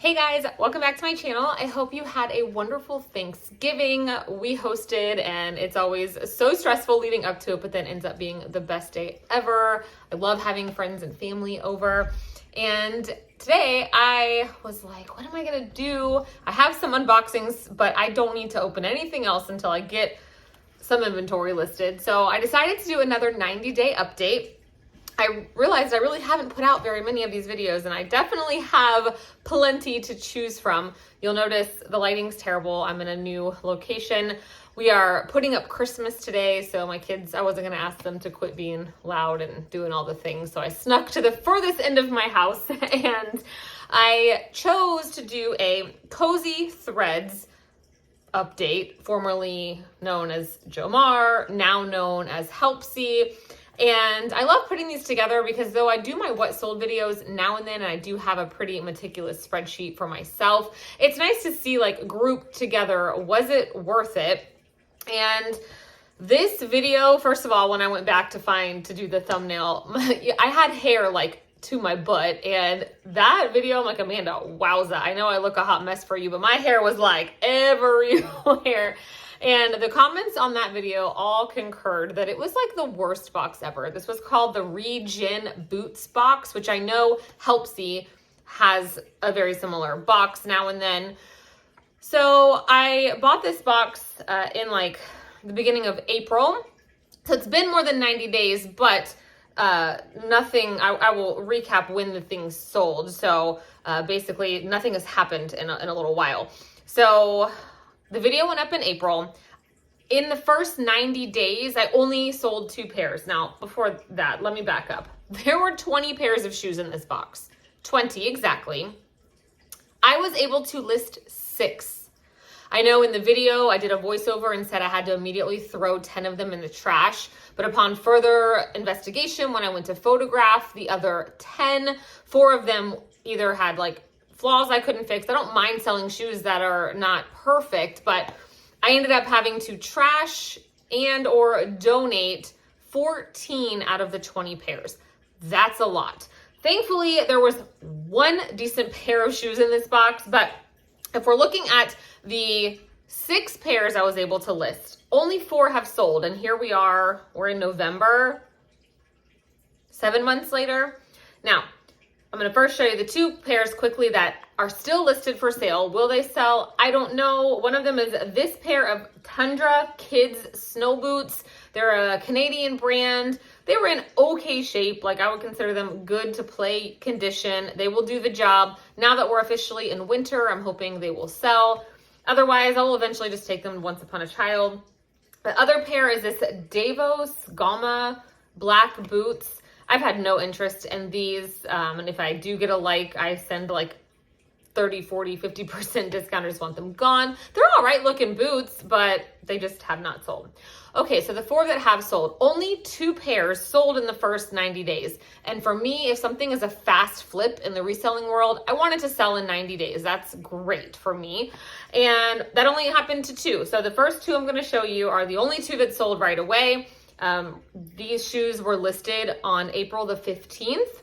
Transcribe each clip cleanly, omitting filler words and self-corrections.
Hey guys, welcome back to my channel. I hope you had a wonderful Thanksgiving. We hosted and it's always so stressful leading up to it, but then ends up being the best day ever. I love having friends and family over. And today I was like, what am I gonna do? I have some unboxings, but I don't need to open anything else until I get some inventory listed. So I decided to do another 90-day update. I realized I really haven't put out very many of these videos, and I definitely have plenty to choose from. You'll notice the lighting's terrible. I'm in a new location. We are putting up Christmas today, so my kids, I wasn't gonna ask them to quit being loud and doing all the things, so I snuck to the furthest end of my house, and I chose to do a Kosei Threads update, formerly known as Jomar, now known as Helpsy. And I love putting these together because though I do my what sold videos now and then, and I do have a pretty meticulous spreadsheet for myself, it's nice to see like grouped together, was it worth it? And this video, first of all, when I went back to do the thumbnail, I had hair like to my butt, and that video, I'm like, Amanda, wowza, I know I look a hot mess for you, but my hair was like everywhere. And the comments on that video all concurred that it was like the worst box ever. This was called the Regen Boots box, which I know Helpsy has a very similar box now and then. So I bought this box in like the beginning of April. So it's been more than 90 days, but nothing, I will recap when the thing's sold. So basically nothing has happened in a little while. So the video went up in April. In the first 90 days, I only sold 2 pairs. Now, before that, let me back up. There were 20 pairs of shoes in this box. 20 exactly. I was able to list 6. I know in the video, I did a voiceover and said I had to immediately throw 10 of them in the trash. But upon further investigation, when I went to photograph the other 10, 4 of them either had like flaws I couldn't fix. I don't mind selling shoes that are not perfect, but I ended up having to trash and or donate 14 out of the 20 pairs. That's a lot. Thankfully, there was 1 decent pair of shoes in this box, but if we're looking at the 6 pairs I was able to list, only 4 have sold, and here we are, we're in November, 7 months later. Now, I'm going to first show you the 2 pairs quickly that are still listed for sale. Will they sell? I don't know. One of them is this pair of Tundra Kids snow boots. They're a Canadian brand. They were in okay shape. Like I would consider them good to play condition. They will do the job. Now that we're officially in winter, I'm hoping they will sell. Otherwise, I will eventually just take them once upon a child. The other pair is this Davos Gama black boots. I've had no interest in these, and if I do get a like, I send like 30, 40, 50% discount. I just want them gone. They're all right looking boots, but they just have not sold. Okay, so the 4 that have sold, only 2 pairs sold in the first 90 days. And for me, if something is a fast flip in the reselling world, I want it to sell in 90 days. That's great for me. And that only happened to 2. So the first 2 I'm gonna show you are the only 2 that sold right away. These shoes were listed on April the 15th,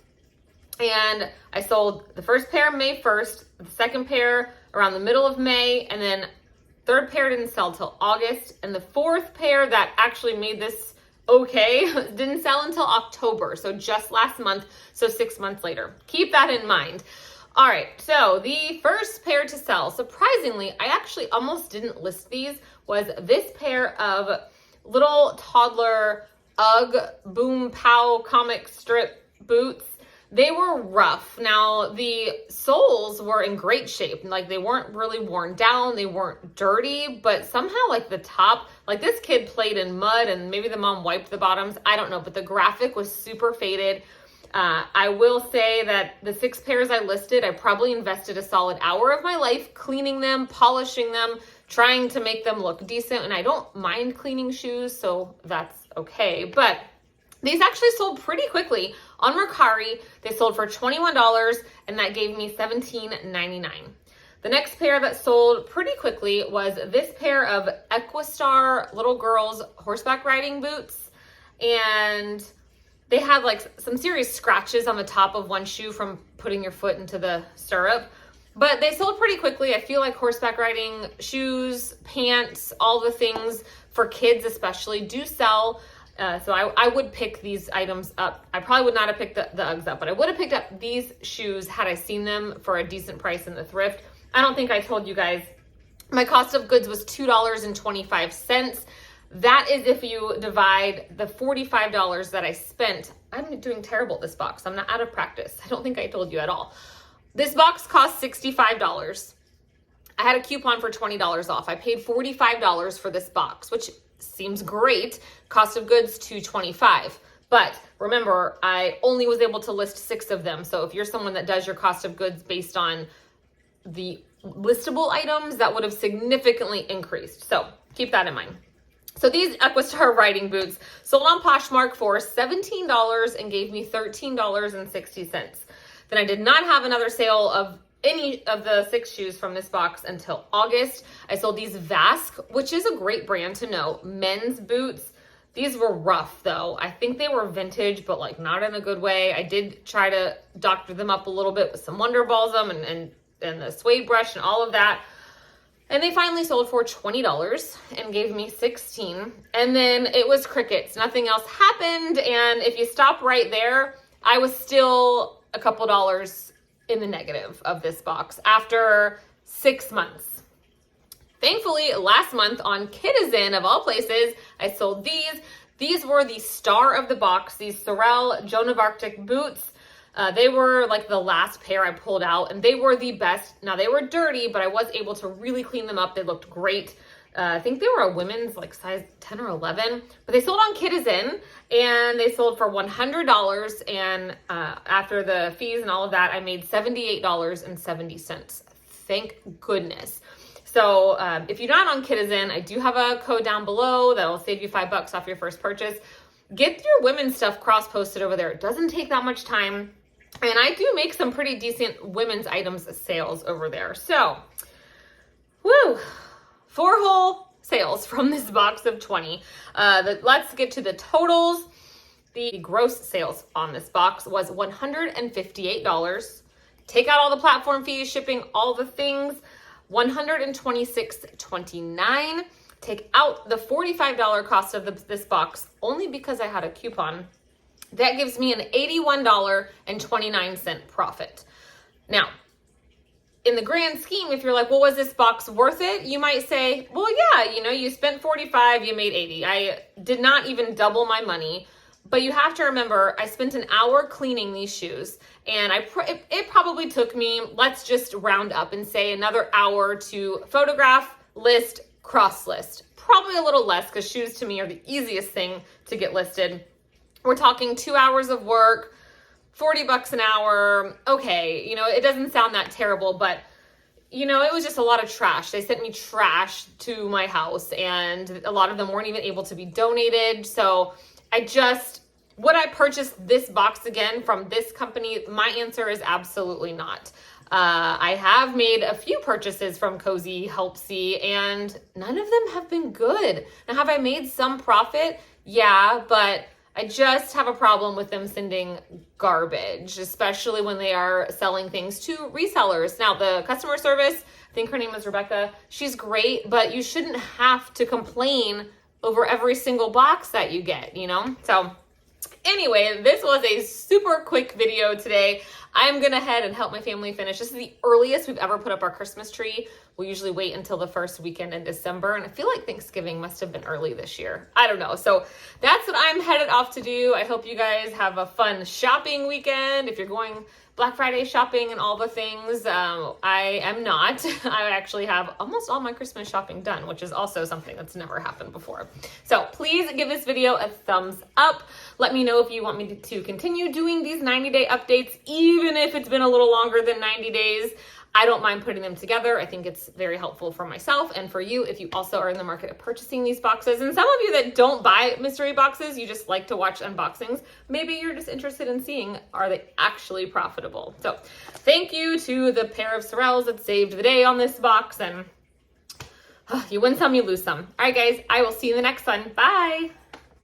and I sold the first pair May 1st, the second pair around the middle of May, and then third pair didn't sell till August, and the 4th pair that actually made this okay didn't sell until October, so just last month, so 6 months later. Keep that in mind. All right, so the first pair to sell, surprisingly, I actually almost didn't list these, was this pair of little toddler Ugg Boom Pow comic strip boots. They were rough. Now, the soles were in great shape. Like, they weren't really worn down. They weren't dirty, but somehow, like, the top, like, this kid played in mud and maybe the mom wiped the bottoms. I don't know, but the graphic was super faded. I will say that the 6 pairs I listed, I probably invested a solid hour of my life cleaning them, polishing them, trying to make them look decent. And I don't mind cleaning shoes, so that's okay. But these actually sold pretty quickly on Mercari. They sold for $21, and that gave me $17.99. The next pair that sold pretty quickly was this pair of Equistar little girls horseback riding boots. And they had like some serious scratches on the top of one shoe from putting your foot into the stirrup. But they sold pretty quickly. I feel like horseback riding shoes, pants, all the things for kids especially do sell. So I would pick these items up. I probably would not have picked the Uggs up, but I would have picked up these shoes had I seen them for a decent price in the thrift. I don't think I told you guys, my cost of goods was $2.25. That is if you divide the $45 that I spent. I'm doing terrible at this box. I'm not out of practice. I don't think I told you at all. This box cost $65. I had a coupon for $20 off. I paid $45 for this box, which seems great. Cost of goods $2.25. But remember, I only was able to list 6 of them. So if you're someone that does your cost of goods based on the listable items, that would have significantly increased. So keep that in mind. So these Equistar riding boots sold on Poshmark for $17 and gave me $13.60. Then I did not have another sale of any of the 6 shoes from this box until August. I sold these Vask, which is a great brand to know, men's boots. These were rough though. I think they were vintage, but like not in a good way. I did try to doctor them up a little bit with some Wonder Balsam and the suede brush and all of that. And they finally sold for $20 and gave me $16. And then it was crickets. Nothing else happened. And if you stop right there, I was still a couple dollars in the negative of this box after 6 months. Thankfully, last month on Kidizen, of all places, I sold these. These were the star of the box, these Sorel Joan of Arctic boots. They were like the last pair I pulled out, and they were the best. Now, they were dirty, but I was able to really clean them up. They looked great. I think they were a women's like size 10 or 11, but they sold on Kidizen and they sold for $100. And after the fees and all of that, I made $78.70. Thank goodness. So if you're not on Kidizen, I do have a code down below that'll save you $5 off your first purchase. Get your women's stuff cross-posted over there. It doesn't take that much time. And I do make some pretty decent women's items sales over there. So, woo! 4 whole sales from this box of 20. Let's get to the totals. The gross sales on this box was $158. Take out all the platform fees, shipping, all the things, $126.29. Take out the $45 cost of this box only because I had a coupon. That gives me an $81.29 profit. Now, in the grand scheme, if you're like, well, was this box worth it? You might say, well, yeah, you spent $45, you made $80. I did not even double my money, but you have to remember, I spent an hour cleaning these shoes, and it probably took me, let's just round up and say another hour to photograph, list, cross list. Probably a little less because shoes to me are the easiest thing to get listed. We're talking 2 hours of work, $40 an hour. Okay, it doesn't sound that terrible, but it was just a lot of trash. They sent me trash to my house, and a lot of them weren't even able to be donated. So would I purchase this box again from this company? My answer is absolutely not. I have made a few purchases from Kosei, Helpsy, and none of them have been good. Now, have I made some profit? Yeah, but I just have a problem with them sending garbage, especially when they are selling things to resellers. Now, the customer service, I think her name is Rebecca, she's great, but you shouldn't have to complain over every single box that you get, So anyway, this was a super quick video today. I'm going to head and help my family finish. This is the earliest we've ever put up our Christmas tree. We usually wait until the first weekend in December, and I feel like Thanksgiving must have been early this year. I don't know. So that's what I'm headed off to do. I hope you guys have a fun shopping weekend. If you're going Black Friday shopping and all the things, I am not. I actually have almost all my Christmas shopping done, which is also something that's never happened before. So please give this video a thumbs up. Let me know if you want me to continue doing these 90-day updates, even if it's been a little longer than 90 days. I don't mind putting them together. I think it's very helpful for myself and for you if you also are in the market of purchasing these boxes. And some of you that don't buy mystery boxes, you just like to watch unboxings. Maybe you're just interested in seeing, are they actually profitable? So thank you to the pair of Sorels that saved the day on this box. And you win some, you lose some. All right, guys, I will see you in the next one. Bye.